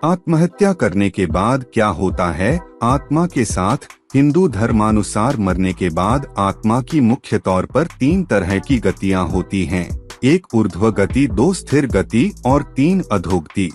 आत्महत्या करने के बाद क्या होता है आत्मा के साथ? हिंदू धर्मानुसार मरने के बाद आत्मा की मुख्य तौर पर 3 तरह की गतियां होती हैं। 1 ऊर्ध्व गति, 2 स्थिर गति और 3 अधोगति।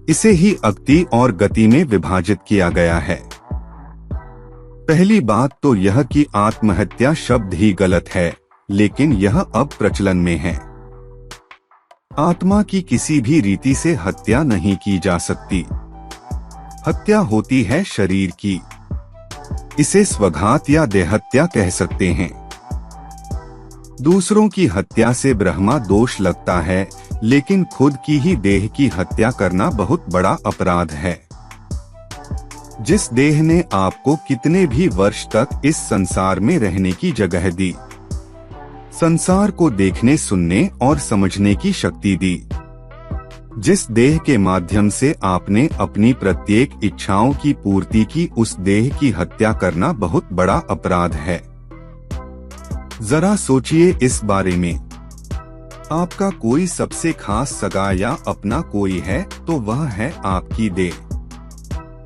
इसे ही अगति और गति में विभाजित किया गया है। पहली बात तो यह कि आत्महत्या शब्द ही गलत है, लेकिन यह अब प्रचलन में है। आत्मा की किसी भी रीति से हत्या नहीं की जा सकती। हत्या होती है शरीर की। इसे स्वघात या देहत्या कह सकते हैं। दूसरों की हत्या से ब्रह्मा दोष लगता है, लेकिन खुद की ही देह की हत्या करना बहुत बड़ा अपराध है। जिस देह ने आपको कितने भी वर्ष तक इस संसार में रहने की जगह दी, संसार को देखने, सुनने और समझने की शक्ति दी, जिस देह के माध्यम से आपने अपनी प्रत्येक इच्छाओं की पूर्ति की, उस देह की हत्या करना बहुत बड़ा अपराध है। जरा सोचिए इस बारे में। आपका कोई सबसे खास सगा या अपना कोई है तो वह है आपकी देह।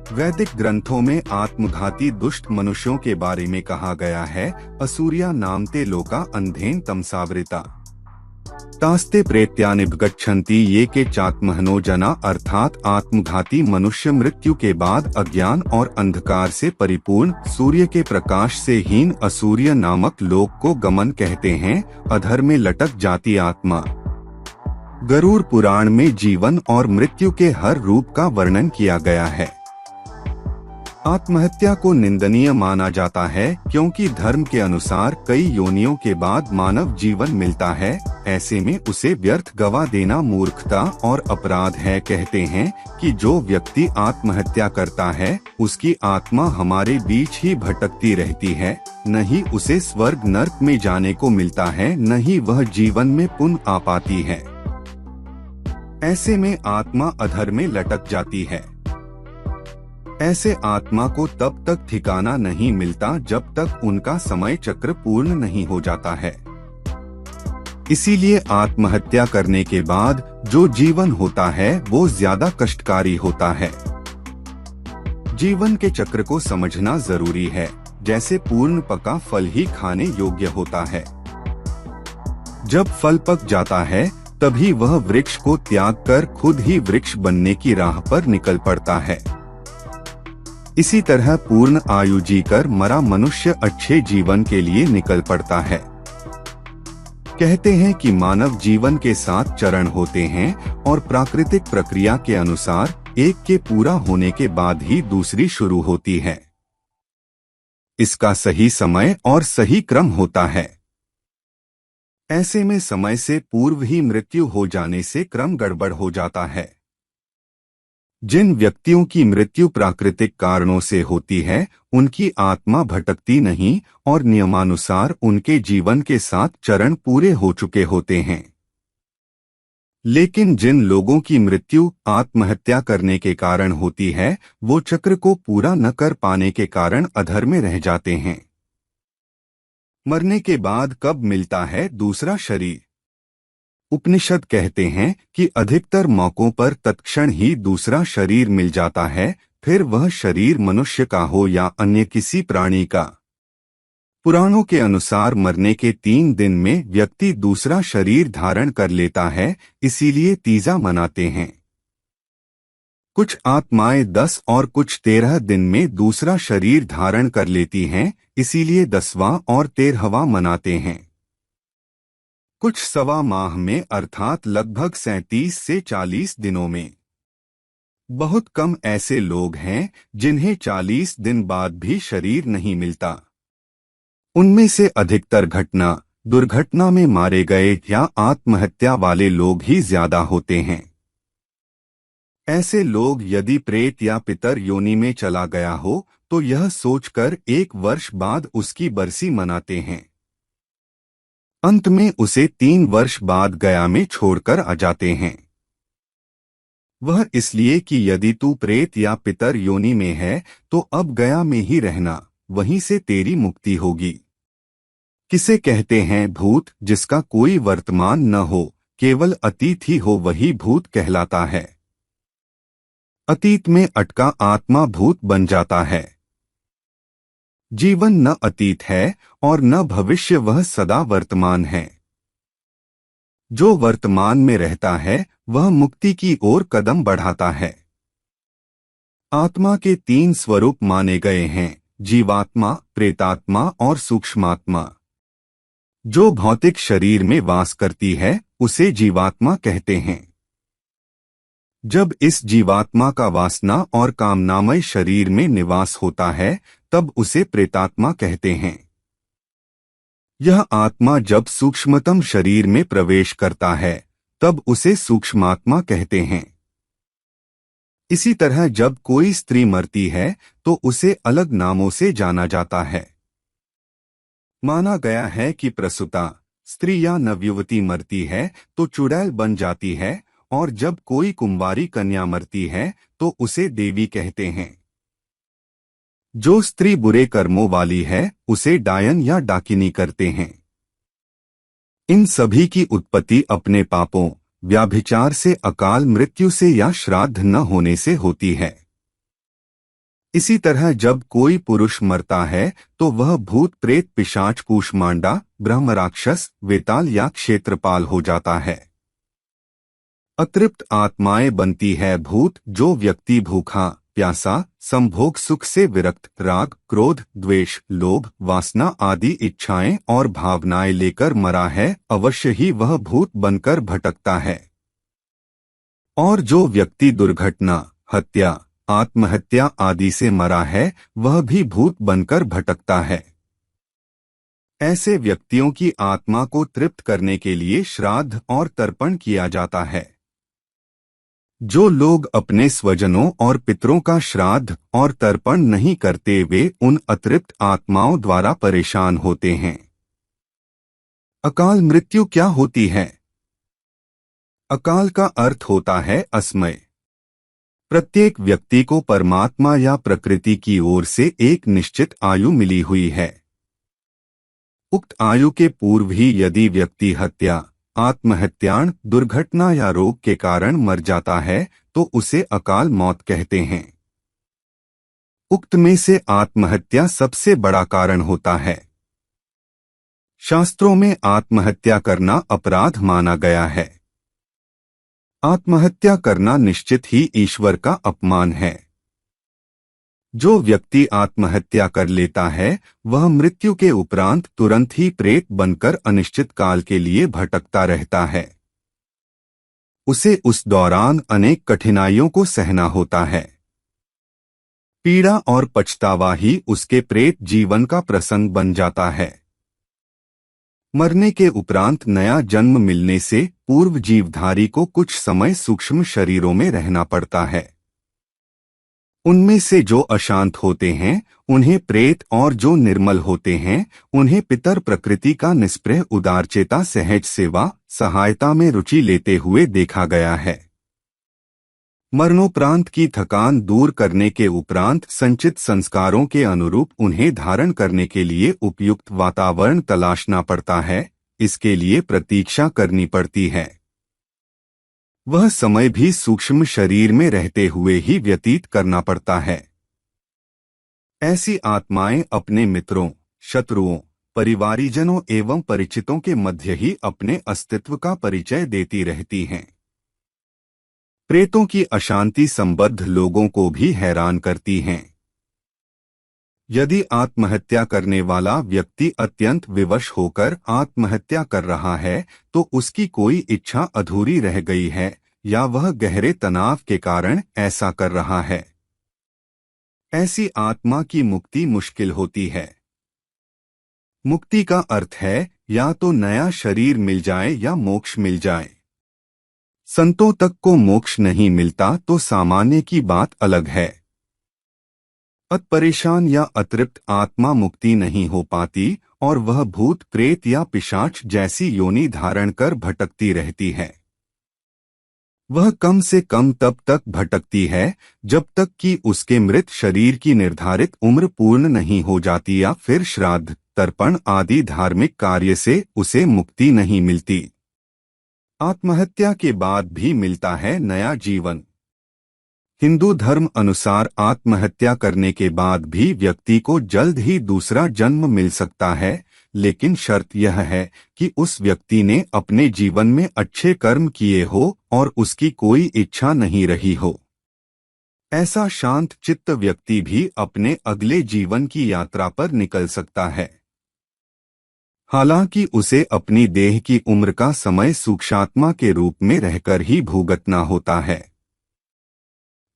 वैदिक ग्रंथों में आत्मघाती दुष्ट मनुष्यों के बारे में कहा गया है, असूर्या नामते लोका अंधेन तमसावृता तास्ते प्रेत्यानिभगच्छन्ति ये के चात्महनो जना, अर्थात आत्मघाती मनुष्य मृत्यु के बाद अज्ञान और अंधकार से परिपूर्ण सूर्य के प्रकाश से हीन असूर्य नामक लोक को गमन कहते हैं। अधर में लटक जाती आत्मा। गरुड़ पुराण में जीवन और मृत्यु के हर रूप का वर्णन किया गया है। आत्महत्या को निंदनीय माना जाता है, क्योंकि धर्म के अनुसार कई योनियों के बाद मानव जीवन मिलता है। ऐसे में उसे व्यर्थ गवा देना मूर्खता और अपराध है। कहते हैं कि जो व्यक्ति आत्महत्या करता है उसकी आत्मा हमारे बीच ही भटकती रहती है, न ही उसे स्वर्ग नर्क में जाने को मिलता है, न ही वह जीवन में पुनः आ पाती है। ऐसे में आत्मा अधर में लटक जाती है। ऐसे आत्मा को तब तक ठिकाना नहीं मिलता जब तक उनका समय चक्र पूर्ण नहीं हो जाता है। इसीलिए आत्महत्या करने के बाद जो जीवन होता है वो ज्यादा कष्टकारी होता है। जीवन के चक्र को समझना जरूरी है। जैसे पूर्ण पका फल ही खाने योग्य होता है। जब फल पक जाता है तभी वह वृक्ष को त्याग कर खुद ही वृक्ष बनने की राह पर निकल पड़ता है। इसी तरह पूर्ण आयु जीकर मरा मनुष्य अच्छे जीवन के लिए निकल पड़ता है। कहते हैं कि मानव जीवन के 7 चरण होते हैं और प्राकृतिक प्रक्रिया के अनुसार एक के पूरा होने के बाद ही दूसरी शुरू होती है। इसका सही समय और सही क्रम होता है। ऐसे में समय से पूर्व ही मृत्यु हो जाने से क्रम गड़बड़ हो जाता है। जिन व्यक्तियों की मृत्यु प्राकृतिक कारणों से होती है उनकी आत्मा भटकती नहीं और नियमानुसार उनके जीवन के 7 चरण पूरे हो चुके होते हैं। लेकिन जिन लोगों की मृत्यु आत्महत्या करने के कारण होती है वो चक्र को पूरा न कर पाने के कारण अधर में रह जाते हैं। मरने के बाद कब मिलता है दूसरा शरीर? उपनिषद कहते हैं कि अधिकतर मौकों पर तत्क्षण ही दूसरा शरीर मिल जाता है, फिर वह शरीर मनुष्य का हो या अन्य किसी प्राणी का। पुराणों के अनुसार मरने के 3 दिन में व्यक्ति दूसरा शरीर धारण कर लेता है, इसीलिए तीजा मनाते हैं। कुछ आत्माएं 10 और कुछ 13 दिन में दूसरा शरीर धारण कर लेती हैं, इसीलिए 10वां और 13वां मनाते हैं। कुछ सवा माह में अर्थात लगभग 37 से 40 दिनों में। बहुत कम ऐसे लोग हैं जिन्हें 40 दिन बाद भी शरीर नहीं मिलता। उनमें से अधिकतर दुर्घटना में मारे गए या आत्महत्या वाले लोग ही ज्यादा होते हैं। ऐसे लोग यदि प्रेत या पितर योनि में चला गया हो तो यह सोचकर 1 वर्ष बाद उसकी बरसी मनाते हैं। अंत में उसे 3 वर्ष बाद गया में छोड़कर आ जाते हैं। वह इसलिए कि यदि तू प्रेत या पितर योनि में है तो अब गया में ही रहना, वहीं से तेरी मुक्ति होगी। किसे कहते हैं भूत? जिसका कोई वर्तमान न हो, केवल अतीत ही हो, वही भूत कहलाता है। अतीत में अटका आत्मा भूत बन जाता है। जीवन न अतीत है और न भविष्य, वह सदा वर्तमान है। जो वर्तमान में रहता है वह मुक्ति की ओर कदम बढ़ाता है। आत्मा के 3 स्वरूप माने गए हैं: जीवात्मा, प्रेतात्मा और सूक्ष्मात्मा। जो भौतिक शरीर में वास करती है उसे जीवात्मा कहते हैं। जब इस जीवात्मा का वासना और कामनामय शरीर में निवास होता है तब उसे प्रेतात्मा कहते हैं। यह आत्मा जब सूक्ष्मतम शरीर में प्रवेश करता है तब उसे सूक्ष्मात्मा कहते हैं। इसी तरह जब कोई स्त्री मरती है तो उसे अलग नामों से जाना जाता है। माना गया है कि प्रसूता स्त्री या नवयुवती मरती है तो चुड़ैल बन जाती है, और जब कोई कुंवारी कन्या मरती है तो उसे देवी कहते हैं। जो स्त्री बुरे कर्मों वाली है उसे डायन या डाकिनी करते हैं। इन सभी की उत्पत्ति अपने पापों, व्याभिचार से, अकाल मृत्यु से या श्राद्ध न होने से होती है। इसी तरह जब कोई पुरुष मरता है तो वह भूत, प्रेत, पिशाच, कूष्मांडा, ब्रह्म, राक्षस, वेताल या क्षेत्रपाल हो जाता है। अतृप्त आत्माएं बनती है भूत। जो व्यक्ति भूखा, प्यासा, संभोग सुख से विरक्त, राग, क्रोध, द्वेष, लोभ, वासना आदि इच्छाएं और भावनाएं लेकर मरा है, अवश्य ही वह भूत बनकर भटकता है। और जो व्यक्ति दुर्घटना, हत्या, आत्महत्या आदि से मरा है वह भी भूत बनकर भटकता है। ऐसे व्यक्तियों की आत्मा को तृप्त करने के लिए श्राद्ध और तर्पण किया जाता है। जो लोग अपने स्वजनों और पितरों का श्राद्ध और तर्पण नहीं करते वे उन अतृप्त आत्माओं द्वारा परेशान होते हैं। अकाल मृत्यु क्या होती है? अकाल का अर्थ होता है असमय। प्रत्येक व्यक्ति को परमात्मा या प्रकृति की ओर से एक निश्चित आयु मिली हुई है। उक्त आयु के पूर्व ही यदि व्यक्ति हत्या, आत्महत्या, दुर्घटना या रोग के कारण मर जाता है तो उसे अकाल मौत कहते हैं। उक्त में से आत्महत्या सबसे बड़ा कारण होता है। शास्त्रों में आत्महत्या करना अपराध माना गया है। आत्महत्या करना निश्चित ही ईश्वर का अपमान है। जो व्यक्ति आत्महत्या कर लेता है वह मृत्यु के उपरांत तुरंत ही प्रेत बनकर अनिश्चित काल के लिए भटकता रहता है। उसे उस दौरान अनेक कठिनाइयों को सहना होता है। पीड़ा और पछतावा ही उसके प्रेत जीवन का प्रसंग बन जाता है। मरने के उपरांत नया जन्म मिलने से पूर्व जीवधारी को कुछ समय सूक्ष्म शरीरों में रहना पड़ता है। उनमें से जो अशांत होते हैं उन्हें प्रेत और जो निर्मल होते हैं उन्हें पितर प्रकृति का निष्प्रह उदारचेता सहज सेवा सहायता में रुचि लेते हुए देखा गया है। मरणोपरांत की थकान दूर करने के उपरांत संचित संस्कारों के अनुरूप उन्हें धारण करने के लिए उपयुक्त वातावरण तलाशना पड़ता है। इसके लिए प्रतीक्षा करनी पड़ती है। वह समय भी सूक्ष्म शरीर में रहते हुए ही व्यतीत करना पड़ता है। ऐसी आत्माएं अपने मित्रों, शत्रुओं, परिवारीजनों एवं परिचितों के मध्य ही अपने अस्तित्व का परिचय देती रहती हैं। प्रेतों की अशांति संबद्ध लोगों को भी हैरान करती हैं। यदि आत्महत्या करने वाला व्यक्ति अत्यंत विवश होकर आत्महत्या कर रहा है तो उसकी कोई इच्छा अधूरी रह गई है या वह गहरे तनाव के कारण ऐसा कर रहा है। ऐसी आत्मा की मुक्ति मुश्किल होती है। मुक्ति का अर्थ है या तो नया शरीर मिल जाए या मोक्ष मिल जाए। संतों तक को मोक्ष नहीं मिलता तो सामान्य की बात अलग है। परेशान या अतृप्त आत्मा मुक्ति नहीं हो पाती और वह भूत, प्रेत या पिशाच जैसी योनि धारण कर भटकती रहती है। वह कम से कम तब तक भटकती है जब तक कि उसके मृत शरीर की निर्धारित उम्र पूर्ण नहीं हो जाती या फिर श्राद्ध, तर्पण आदि धार्मिक कार्य से उसे मुक्ति नहीं मिलती। आत्महत्या के बाद भी मिलता है नया जीवन। हिंदू धर्म अनुसार आत्महत्या करने के बाद भी व्यक्ति को जल्द ही दूसरा जन्म मिल सकता है, लेकिन शर्त यह है कि उस व्यक्ति ने अपने जीवन में अच्छे कर्म किए हो और उसकी कोई इच्छा नहीं रही हो। ऐसा शांत चित्त व्यक्ति भी अपने अगले जीवन की यात्रा पर निकल सकता है। हालांकि उसे अपनी देह की उम्र का समय सूक्ष्मात्मा के रूप में रहकर ही भुगतना होता है।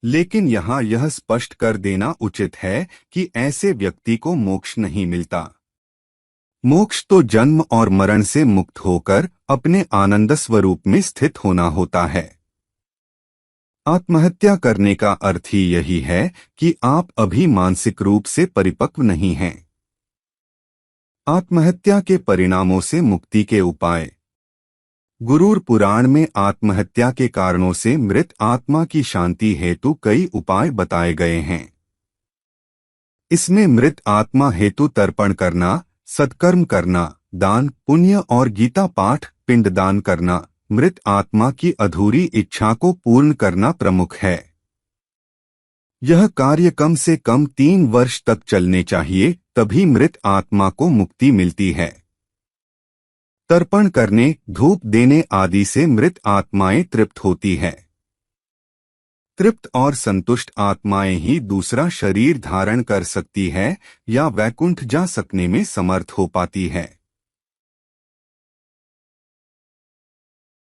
लेकिन यहाँ यह स्पष्ट कर देना उचित है कि ऐसे व्यक्ति को मोक्ष नहीं मिलता। मोक्ष तो जन्म और मरण से मुक्त होकर अपने आनंद स्वरूप में स्थित होना होता है। आत्महत्या करने का अर्थ ही यही है कि आप अभी मानसिक रूप से परिपक्व नहीं हैं। आत्महत्या के परिणामों से मुक्ति के उपाय। गुरूर पुराण में आत्महत्या के कारणों से मृत आत्मा की शांति हेतु कई उपाय बताए गए हैं। इसमें मृत आत्मा हेतु तर्पण करना, सत्कर्म करना, दान पुण्य और गीता पाठ, पिंडदान करना, मृत आत्मा की अधूरी इच्छा को पूर्ण करना प्रमुख है। यह कार्य कम से कम 3 वर्ष तक चलने चाहिए, तभी मृत आत्मा को मुक्ति मिलती है। तर्पण करने, धूप देने आदि से मृत आत्माएं तृप्त होती है। तृप्त और संतुष्ट आत्माएं ही दूसरा शरीर धारण कर सकती है या वैकुंठ जा सकने में समर्थ हो पाती है।